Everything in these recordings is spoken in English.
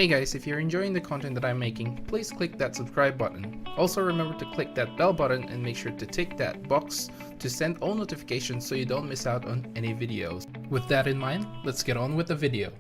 Hey guys, if you're enjoying the content that I'm making, please click that subscribe button. Also remember to click that bell button and make sure to tick that box to send all notifications so you don't miss out on any videos. With that in mind, let's get on with the video.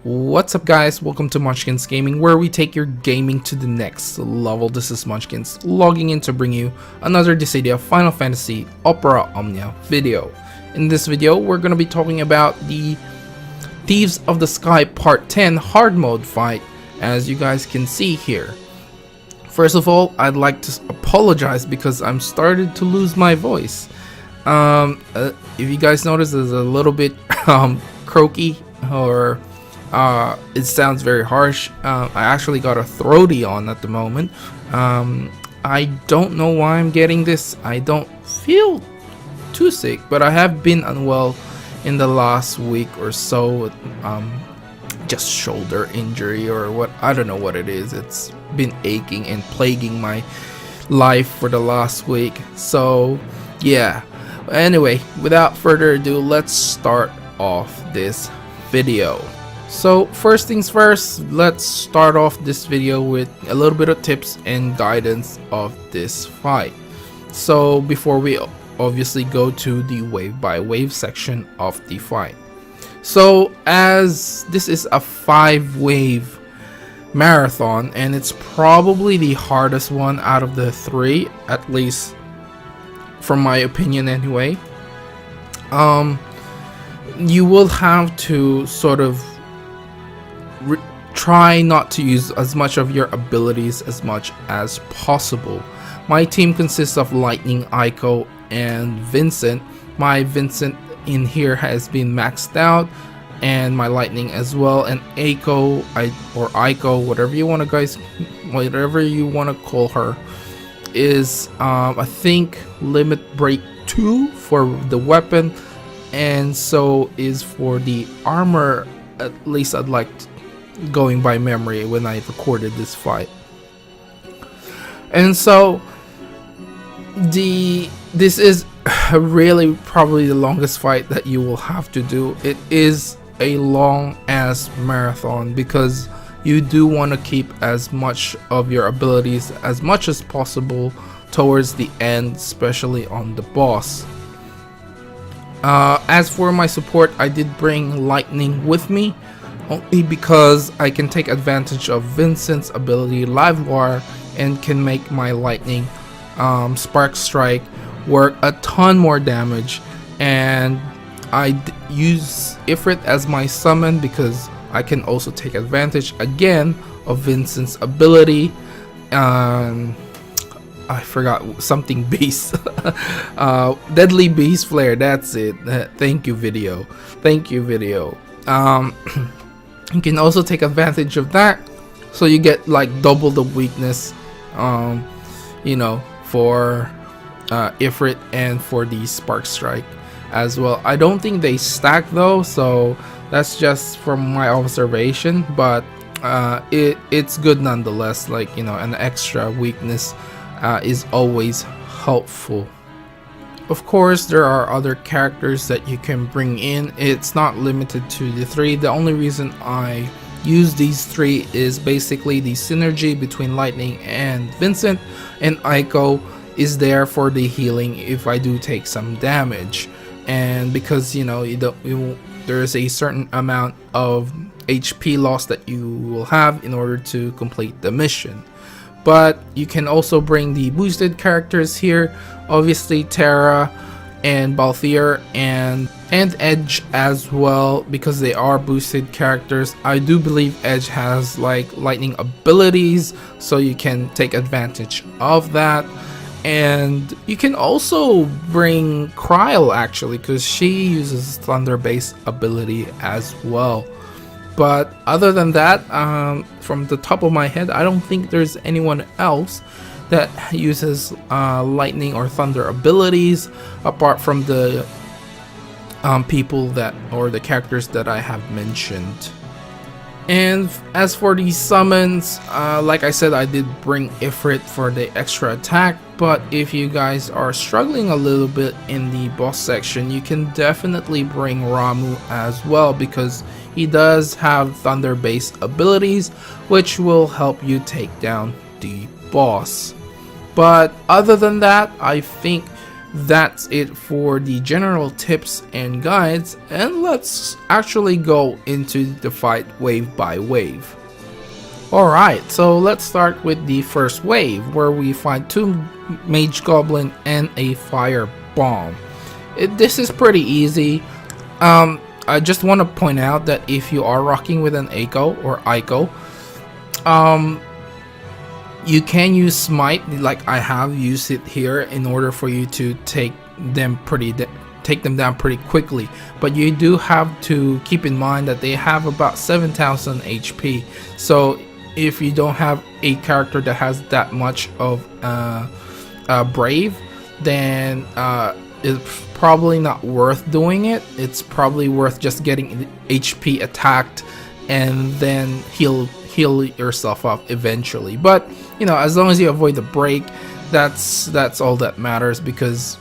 What's up guys, welcome to Munchkins Gaming, where we take your gaming to the next level. This is Munchkins logging in to bring you another Dissidia Final Fantasy Opera Omnia video. In this video we're going to be talking about the Thieves of the Sky Part 10 hard mode fight, as you guys can see here. First of all, I'd like to apologize because I'm started to lose my voice. If you guys notice, there's a little bit croaky, or it sounds very harsh. I actually got a throaty on at the moment. I don't know why I'm getting this. I don't feel too sick, but I have been unwell in the last week or so. Just shoulder injury or what, I don't know what it is. It's been aching and plaguing my life for the last week. So yeah, anyway, without further ado, let's start off this video. So first things first, let's start off this video with a little bit of tips and guidance of this fight. So before we obviously go to the wave by wave section of the fight. So as this is a 5-wave marathon, and it's probably the hardest one out of the 3, at least from my opinion anyway. You will have to sort of try not to use as much of your abilities as much as possible. My team consists of Lightning, Aiko, and Vincent. My Vincent in here has been maxed out, and my Lightning as well, and Aiko, or Aiko, whatever you want to call her, is I think limit break 2 for the weapon, and so is for the armor. At least I'd like to, going by memory when I recorded this fight. And so this is really probably the longest fight that you will have to do. It is a long ass marathon because you do want to keep as much of your abilities as much as possible towards the end, especially on the boss. As for my support, I did bring Lightning with me, only because I can take advantage of Vincent's ability Live Wire and can make my Lightning Spark Strike work a ton more damage. And I use Ifrit as my summon because I can also take advantage again of Vincent's ability. I forgot something beast. Deadly Beast Flare, that's it. Thank you video. You can also take advantage of that, so you get like double the weakness, you know, for Ifrit and for the Spark Strike as well. I don't think they stack though, so that's just from my observation, but it's good nonetheless. Like, you know, an extra weakness is always helpful. Of course, there are other characters that you can bring in. It's not limited to the 3. The only reason I use these 3 is basically the synergy between Lightning and Vincent, and Aiko is there for the healing if I do take some damage, and because, you know, there is a certain amount of HP loss that you will have in order to complete the mission. But you can also bring the boosted characters here, obviously Terra and Balthier and Edge as well, because they are boosted characters. I do believe Edge has like lightning abilities, so you can take advantage of that. And you can also bring Cryle actually, because she uses thunder based ability as well. But other than that, from the top of my head, I don't think there's anyone else that uses lightning or thunder abilities apart from the people that, or the characters that I have mentioned. And as for the summons, like I said, I did bring Ifrit for the extra attack, but if you guys are struggling a little bit in the boss section, you can definitely bring Ramu as well, because he does have thunder based abilities which will help you take down the boss. But other than that, I think that's it for the general tips and guides, and let's actually go into the fight wave by wave. Alright, so let's start with the first wave, where we fight 2 mage goblin and a fire bomb. This is pretty easy. I just want to point out that if you are rocking with an Eiko or Aiko, you can use smite, like I have used it here, in order for you to take them down pretty quickly. But you do have to keep in mind that they have about 7,000 HP. So if you don't have a character that has that much of brave, then it's probably not worth doing it. It's probably worth just getting HP attacked and then heal yourself up eventually. But you know, as long as you avoid the break, that's all that matters, because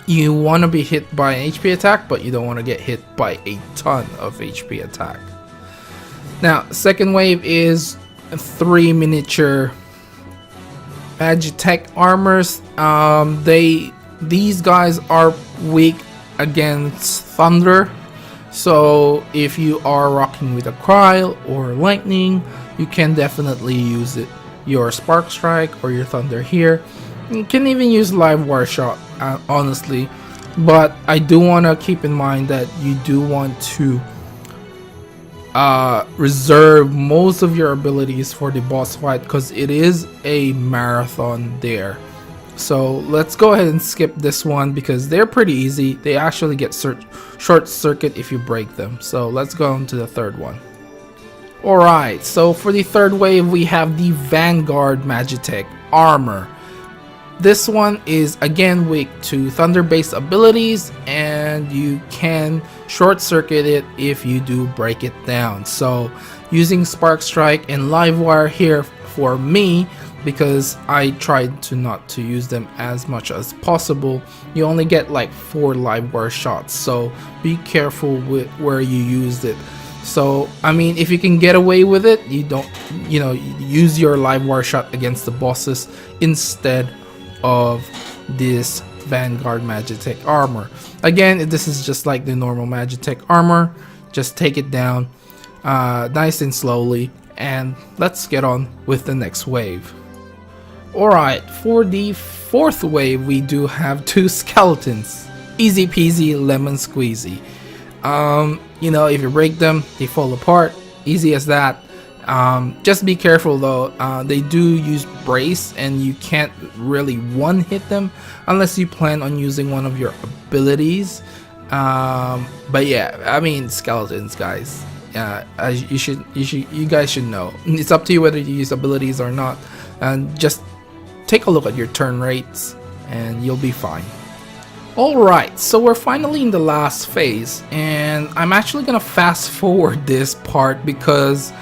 you want to be hit by an HP attack, but you don't want to get hit by a ton of HP attack. Now, second wave is 3 miniature Magitech armors. These guys are weak against thunder. So if you are rocking with a Cryle or Lightning, you can definitely use it. Your Spark Strike or your Thunder here. You can even use Live Wire Shot, honestly. But I do want to keep in mind that you do want to reserve most of your abilities for the boss fight, because it is a marathon there. So let's go ahead and skip this one, because they're pretty easy. They actually get short circuit if you break them. So let's go on to the third one. Alright, so for the third wave, we have the Vanguard Magitech armor. This one is again weak to thunder based abilities, and you can short circuit it if you do break it down. So using Spark Strike and Live Wire here for me, because I tried to not to use them as much as possible. You only get like 4 Live Wire shots, so be careful with where you used it. So I mean, if you can get away with it, you don't, you know, use your Live Wire shot against the bosses instead of this Vanguard Magitech armor. Again, this is just like the normal Magitech armor. Just take it down nice and slowly, and let's get on with the next wave. Alright, for the fourth wave, we do have 2 skeletons. Easy peasy lemon squeezy. You know, if you break them, they fall apart. Easy as that. Just be careful though. They do use brace, and you can't really one-hit them unless you plan on using one of your abilities. But yeah, I mean, skeletons, guys. You guys should know. It's up to you whether you use abilities or not, and just take a look at your turn rates and you'll be fine. Alright, so we're finally in the last phase, and I'm actually gonna fast forward this part because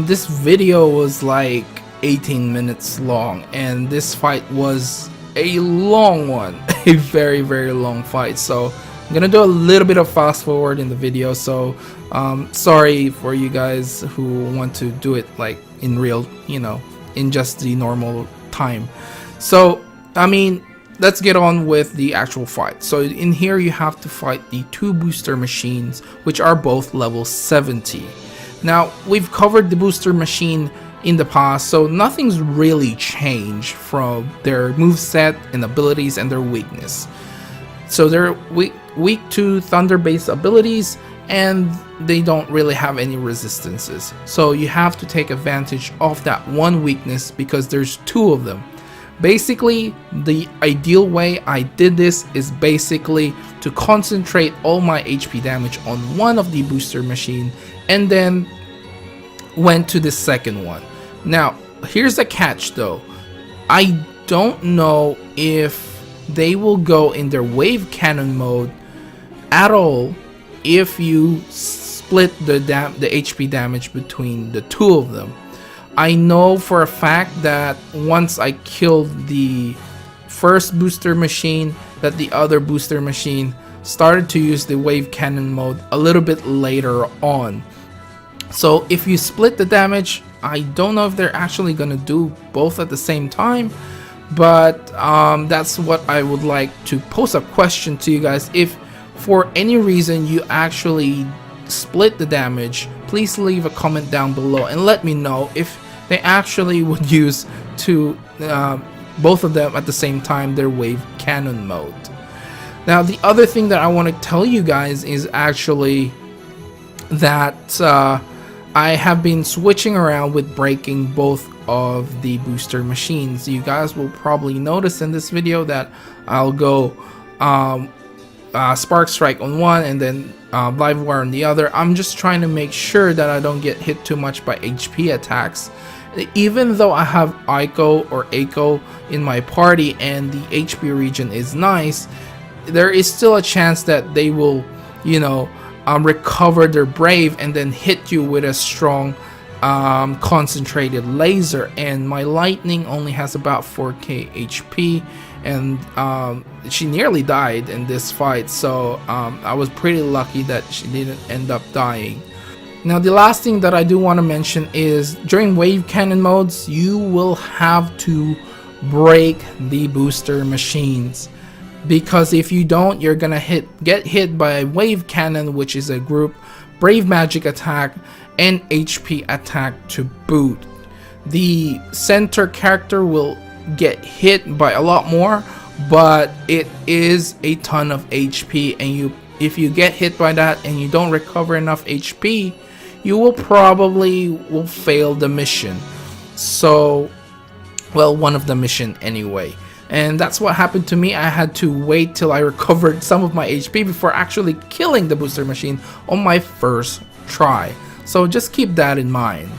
this video was like 18 minutes long, and this fight was a long one. A very long fight. So I'm gonna do a little bit of fast forward in the video, so sorry for you guys who want to do it like in real, you know, in just the normal time. So I mean, let's get on with the actual fight. So in here you have to fight the 2 booster machines, which are both level 70. Now, we've covered the booster machine in the past, so nothing's really changed from their moveset and abilities and their weakness. So they're weak to thunder based abilities, and they don't really have any resistances. So you have to take advantage of that one weakness, because there's 2 of them. Basically, the ideal way I did this is basically to concentrate all my HP damage on one of the booster machine, and then went to the second one. Now, here's the catch though. I don't know if they will go in their wave cannon mode at all if you split the HP damage between the two of them. I know for a fact that once I killed the first booster machine, that the other booster machine started to use the wave cannon mode a little bit later on. So if you split the damage, I don't know if they're actually gonna do both at the same time, but that's what I would like to pose a question to you guys. If for any reason you actually split the damage, please leave a comment down below and let me know if they actually would use both of them at the same time, their wave cannon mode. Now the other thing that I want to tell you guys is actually that I have been switching around with breaking both of the booster machines. You guys will probably notice in this video that I'll go Spark Strike on one and then Live Wire on the other. I'm just trying to make sure that I don't get hit too much by HP attacks. Even though I have Ico or Aiko in my party and the HP regen is nice, there is still a chance that they will, you know, recover their brave and then hit you with a strong concentrated laser. And my lightning only has about 4k HP, and she nearly died in this fight, so I was pretty lucky that she didn't end up dying. Now the last thing that I do want to mention is during wave cannon modes, you will have to break the booster machines, because if you don't, you're gonna get hit by a wave cannon, which is a group brave magic attack and HP attack to boot. The center character will get hit by a lot more, but it is a ton of HP, and if you get hit by that and you don't recover enough HP, you will probably fail the mission. So, well, one of the mission anyway. And that's what happened to me. I had to wait till I recovered some of my HP before actually killing the booster machine on my first try. So just keep that in mind.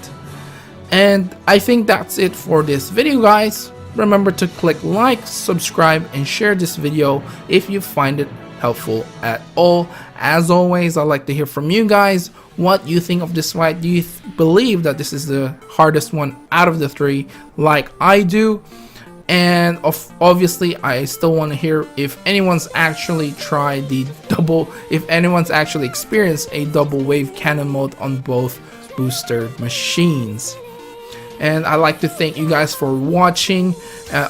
And I think that's it for this video, guys. Remember to click like, subscribe, and share this video if you find it helpful at all. As always, I'd like to hear from you guys what you think of this fight. Do you believe that this is the hardest one out of the three, like I do? And obviously I still want to hear if anyone's actually tried the if anyone's actually experienced a double wave cannon mode on both booster machines. And I'd like to thank you guys for watching.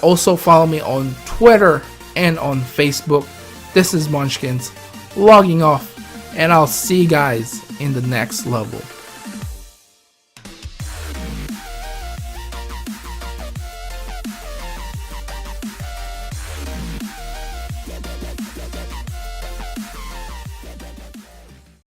Also follow me on Twitter and on Facebook. This is Munchkins logging off, and I'll see you guys in the next level.